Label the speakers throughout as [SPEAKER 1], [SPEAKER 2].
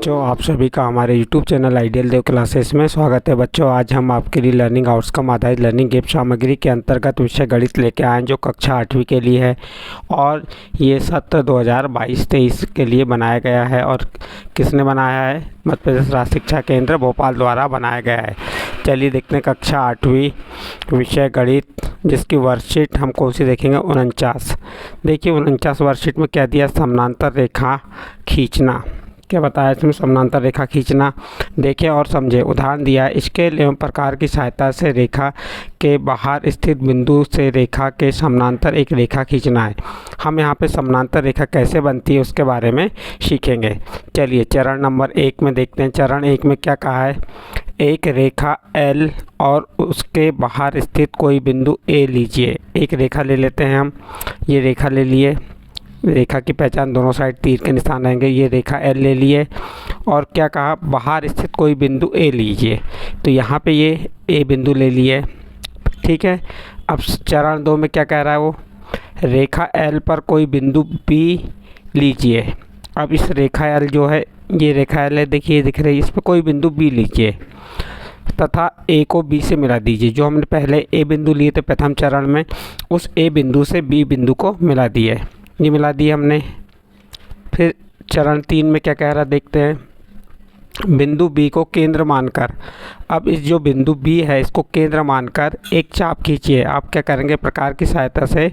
[SPEAKER 1] बच्चों, आप सभी का हमारे YouTube चैनल आइडियल देव क्लासेस में स्वागत है। बच्चों, आज हम आपके लिए लर्निंग आउटकम आधारित लर्निंग एप सामग्री के अंतर्गत विषय गणित लेके आए हैं, जो कक्षा 8वीं के लिए है और ये सत्र 2022-23 के लिए बनाया गया है। और किसने बनाया है? मध्य प्रदेश राज्य शिक्षा केंद्र भोपाल द्वारा बनाया गया है। चलिए देखते हैं कक्षा 8वीं विषय गणित, जिसकी वर्कशीट हम कौन सी देखेंगे? 49। देखिए 49 वर्कशीट में क्या दिया? समानांतर रेखा खींचना। क्या बताया इसमें? समानांतर रेखा खींचना। देखें और समझें। उदाहरण दिया है, स्केल एवं प्रकार की सहायता से रेखा के बाहर स्थित बिंदु से रेखा के समानांतर एक रेखा खींचना है। हम यहाँ पे समानांतर रेखा कैसे बनती है उसके बारे में सीखेंगे। चलिए चरण नंबर 1 में देखते हैं। चरण 1 में क्या कहा है? एक रेखा L और उसके बाहर स्थित कोई बिंदु A लीजिए। एक रेखा ले लेते हैं हम। ये रेखा ले लिए। रेखा की पहचान दोनों साइड तीर के निशान रहेंगे। ये रेखा L ले लिए और क्या कहा? बाहर स्थित कोई बिंदु A लीजिए। तो यहाँ पे ये A बिंदु ले लिए, ठीक है। अब चरण 2 में क्या कह रहा है वो? रेखा L पर कोई बिंदु B लीजिए। अब इस रेखा L जो है, ये रेखा L है, देखिए दिख रही है, इस पर कोई बिंदु B लीजिए तथा A को B से मिला दीजिए। जो हमने पहले A बिंदु लिए थे प्रथम चरण में, उस A बिंदु से B बिंदु को मिला दिए। ये मिला दिए हमने। फिर चरण 3 में क्या कह रहा देखते हैं। बिंदु B को केंद्र मानकर, अब इस जो बिंदु B है इसको केंद्र मानकर एक चाप खींचिए। आप क्या करेंगे? प्रकार की सहायता से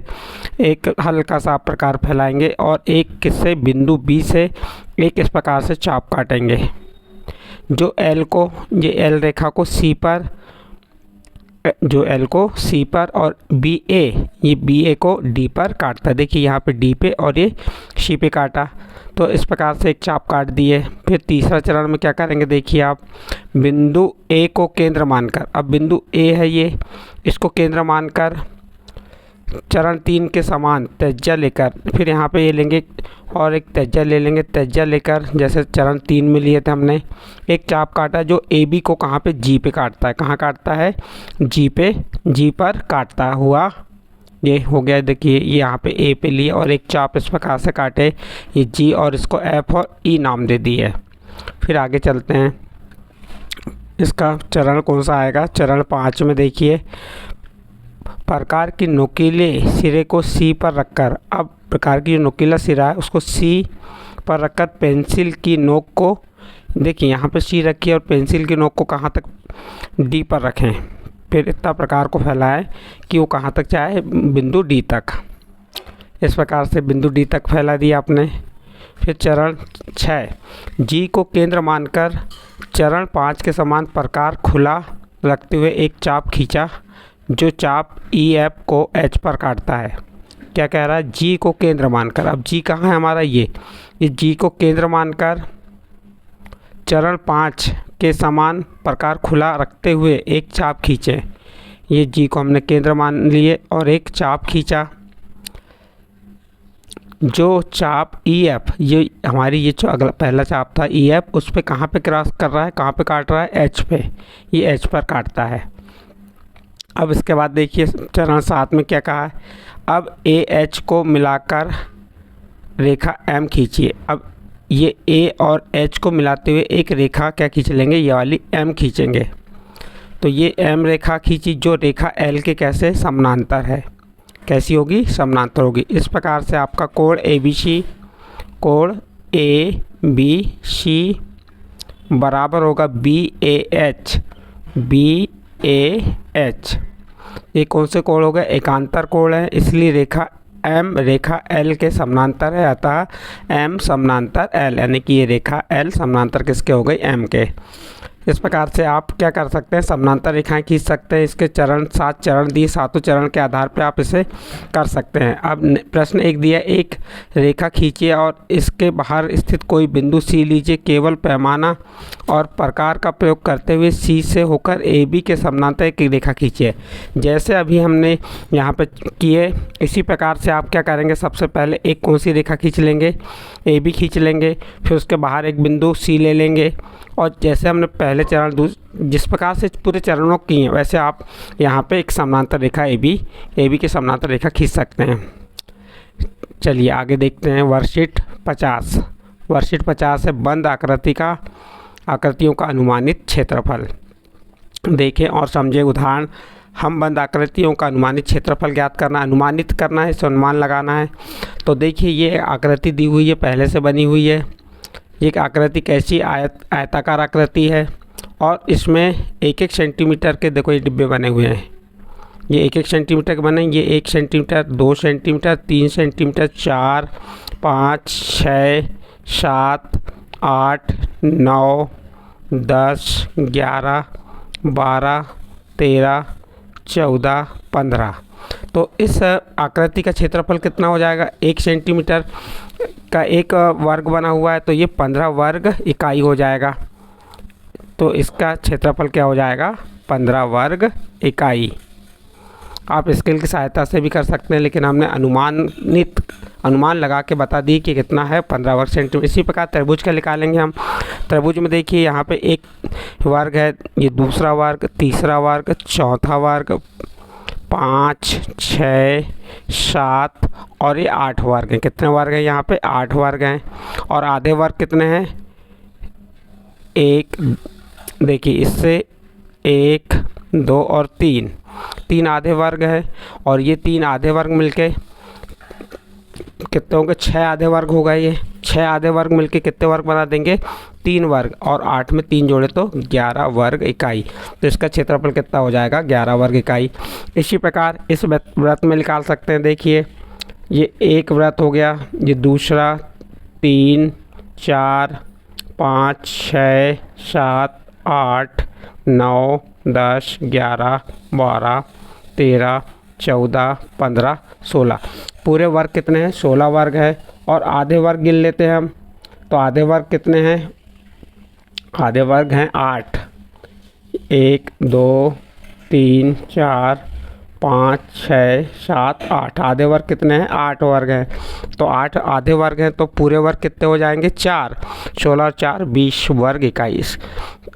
[SPEAKER 1] एक हल्का सा प्रकार फैलाएंगे और एक किससे? बिंदु B से एक इस प्रकार से चाप काटेंगे। जो L को, ये L रेखा को C पर, जो L को C पर और BA, ये BA को D पर काटता है। देखिए यहाँ पे D पे और ये C पे काटा, तो इस प्रकार से एक चाप काट दिए। फिर तीसरा चरण में क्या करेंगे? देखिए आप, बिंदु A को केंद्र मानकर, अब बिंदु A है ये, इसको केंद्र मानकर चरण 3 के समान त्रिज्या लेकर, फिर यहाँ पे ये लेंगे और एक त्रिज्या ले लेंगे। त्रिज्या लेकर जैसे चरण 3 में लिए थे हमने, एक चाप काटा जो AB को कहाँ पे? G पे काटता है। कहाँ काटता है? G पे, G पर काटता हुआ ये हो गया। देखिए यहाँ पे A पे लिए और एक चाप इस प्रकार से काटे, ये G, और इसको F और E नाम दे दिए। फिर आगे चलते हैं। इसका चरण कौन सा आएगा? चरण 5 में देखिए, प्रकार की नुकीले सिरे को C पर रखकर, अब प्रकार की जो नुकीला सिरा है उसको C पर रखकर पेंसिल की नोक को, देखिए यहाँ पे C रखिए और पेंसिल की नोक को कहाँ तक? D पर रखें। फिर इतना प्रकार को फैलाएं कि वो कहाँ तक जाए? बिंदु D तक। इस प्रकार से बिंदु D तक फैला दिया आपने। फिर चरण 6, G को केंद्र मानकर चरण 5 के समान प्रकार खुला रखते हुए एक चाप खींचा, जो चाप EF को H पर काटता है। क्या कह रहा है? G को केंद्र मानकर, अब G कहाँ है हमारा? ये G को केंद्र मानकर चरण 5 के समान प्रकार खुला रखते हुए एक चाप खींचे। ये G को हमने केंद्र मान लिए और एक चाप खींचा, जो चाप EF, ये हमारी ये जो अगला पहला चाप था EF, उस पे कहाँ पे क्रॉस कर रहा है? कहाँ पे काट रहा है? H पे। ये H पर काटता है। अब इसके बाद देखिए चरण 7 में क्या कहा है? अब AH को मिलाकर रेखा M खींचिए। अब ये A और H को मिलाते हुए एक रेखा क्या खींच लेंगे? ये वाली M खींचेंगे। तो ये M रेखा खींची, जो रेखा L के कैसे? समानांतर है। कैसी होगी? समानांतर होगी। इस प्रकार से आपका कोण ABC, कोण ABC बराबर होगा BAH। BAH ये कौन से कोण हो गए? एकांतर कोण है, इसलिए रेखा M रेखा L के समानांतर है, अतः M समानांतर L, यानी कि ये रेखा L समानांतर किसके हो गई? M के। इस प्रकार से आप क्या कर सकते हैं? समानांतर रेखाएं खींच सकते हैं। इसके चरण 7 चरण दिए, सातों चरण के आधार पर आप इसे कर सकते हैं। अब प्रश्न 1 दिया, एक रेखा खींचिए और इसके बाहर स्थित कोई बिंदु C लीजिए। केवल पैमाना और प्रकार का प्रयोग करते हुए C से होकर AB के समानांतर एक रेखा खींचिए। जैसे अभी हमने यहाँ पर किए, इसी प्रकार से आप क्या करेंगे? सबसे पहले एक कौन सी रेखा खींच लेंगे? AB खींच लेंगे। फिर उसके बाहर एक बिंदु C ले लेंगे और जैसे हमने पहले चरण जिस प्रकार से पूरे चरणों किए, वैसे आप यहाँ पे एक समानांतर रेखा AB के समानांतर रेखा खींच सकते हैं। चलिए आगे देखते हैं। वर्कशीट 50। वर्कशीट 50 है बंद आकृतियों का अनुमानित क्षेत्रफल। देखें और समझें उदाहरण। हम बंद आकृतियों का अनुमानित क्षेत्रफल ज्ञात करना, अनुमानित करना है, अनुमान लगाना है। तो देखिए ये आकृति दी हुई है, पहले से बनी हुई है। ये आकृति कैसी आयताकार आकृति है और इसमें 1-1 सेंटीमीटर के देखो ये डिब्बे बने हुए हैं। ये 1-1 सेंटीमीटर के बने, ये 1 सेंटीमीटर, 2 सेंटीमीटर, 3 सेंटीमीटर, 4, 5, 6, 7, 8, 9, 10, 11, 12, 13, 14, 15। तो इस आकृति का क्षेत्रफल कितना हो जाएगा? 1 सेंटीमीटर का एक वर्ग बना हुआ है तो ये 15 वर्ग इकाई हो जाएगा। तो इसका क्षेत्रफल क्या हो जाएगा? 15 वर्ग इकाई। आप स्केल की सहायता से भी कर सकते हैं, लेकिन हमने अनुमान लगा के बता दी कि कितना है 15 वर्ग सेंटीमीटर। इसी प्रकार त्रिभुज का निकालेंगे हम। त्रिभुज में देखिए यहाँ पे एक वर्ग है, ये दूसरा वर्ग, तीसरा वर्ग, चौथा वर्ग, 5, 6, 7 और ये 8 वर्ग हैं। कितने वर्ग हैं यहाँ पे? 8 वर्ग हैं। और आधे वर्ग कितने हैं? 1, देखिए इससे 1, 2 और 3 आधे वर्ग है। और ये 3 आधे वर्ग मिलके कितने होंगे? 6 आधे वर्ग हो गए। ये 6 आधे वर्ग मिलके कितने वर्ग बना देंगे? 3 वर्ग। और 8 में 3 जोड़े तो 11 वर्ग इकाई। तो इसका क्षेत्रफल कितना हो जाएगा? 11 वर्ग इकाई। इसी प्रकार इस वृत्त में निकाल सकते हैं। देखिए ये एक वृत्त हो गया, ये दूसरा, 3, 4, 5, 6, 7, 8, 9, 10, 11, 12, 13, 14, 15, 16। पूरे वर्ग कितने हैं? 16 वर्ग है। और आधे वर्ग गिन लेते हैं हम। तो आधे वर्ग कितने हैं? आधे वर्ग हैं 8। 1, 2, 3, 4, 5, 6, 7, 8। आधे वर्ग कितने हैं? 8 वर्ग हैं। तो 8 आधे वर्ग हैं तो पूरे वर्ग कितने हो जाएंगे? 4। 16 और 4 20 वर्ग इकाई।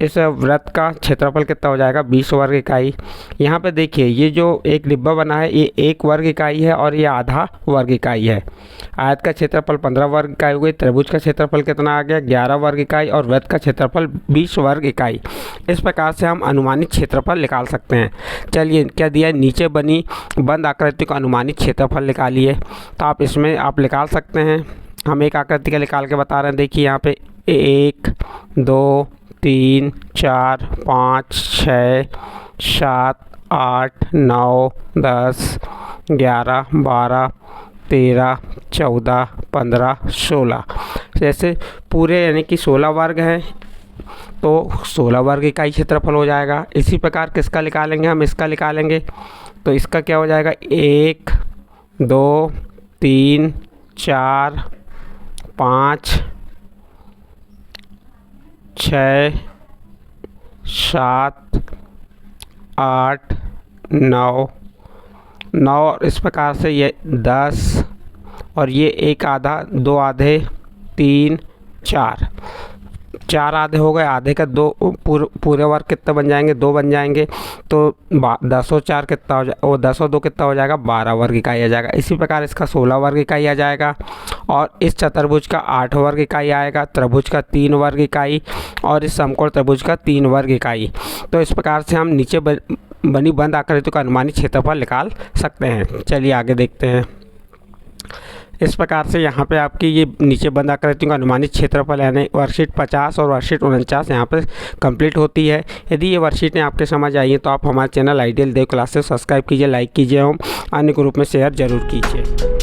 [SPEAKER 1] इस वृत्त का क्षेत्रफल कितना हो जाएगा? 20 वर्ग इकाई। यहाँ पे देखिए ये जो एक डिब्बा बना है ये 1 वर्ग इकाई है और ये आधा वर्ग इकाई है। आयत का क्षेत्रफल 15 वर्ग इकाई हो गई। त्रिभुज का क्षेत्रफल कितना आ गया? 11 वर्ग इकाई। और वृत्त का क्षेत्रफल 20 वर्ग इकाई। इस प्रकार से हम अनुमानित क्षेत्रफल निकाल सकते हैं। चलिए क्या दिया है? नीचे बनी बंद आकृति का अनुमानित क्षेत्रफल निकालिए। तो आप इसमें आप निकाल सकते हैं। हम एक आकृति का निकाल के बता रहे हैं। देखिए यहाँ पे 1, 2, 3, 4, 5, 6, 7, 8, 9, 10, 11, 12, 13, 14, 15, 16। जैसे पूरे यानी कि 16 वर्ग हैं तो 16 वर्ग इकाई क्षेत्रफल हो जाएगा। इसी प्रकार किसका निकालेंगे हम? इसका निकालेंगे। तो इसका क्या हो जाएगा? 1, 2, 3, 4, 5, 6, 7, 8, 9 और इस प्रकार से ये 10 और ये एक आधा, 2 आधे, 3, 4 आधे हो गए। आधे का 2 पूरे वर्ग कितने बन जाएंगे? 2 बन जाएंगे। तो 10 और 4 कितना हो जाएगा? 10 और 2 कितना हो जाएगा? 12 वर्ग इकाई आ जाएगा। इसी प्रकार इसका 16 वर्ग इकाई आ जाएगा। और इस चतुर्भुज का 8 वर्ग इकाई आएगा, त्रिभुज का 3 वर्ग इकाई और इस समकोण त्रिभुज का 3 वर्ग इकाई। तो इस प्रकार से हम नीचे बनी बंद आकृति का अनुमानित क्षेत्रफल निकाल सकते हैं। चलिए आगे देखते हैं। इस प्रकार से यहाँ पे आपकी ये नीचे बंद आकृतियों का अनुमानित क्षेत्रफल यानी वर्कशीट 50 और वर्कशीट 49 यहाँ पर कंप्लीट होती है। यदि ये वर्कशीटें आपके समझ आई हैं तो आप हमारे चैनल आइडियल देव क्लासेस सब्सक्राइब कीजिए, लाइक कीजिए और अन्य ग्रुप में शेयर जरूर कीजिए।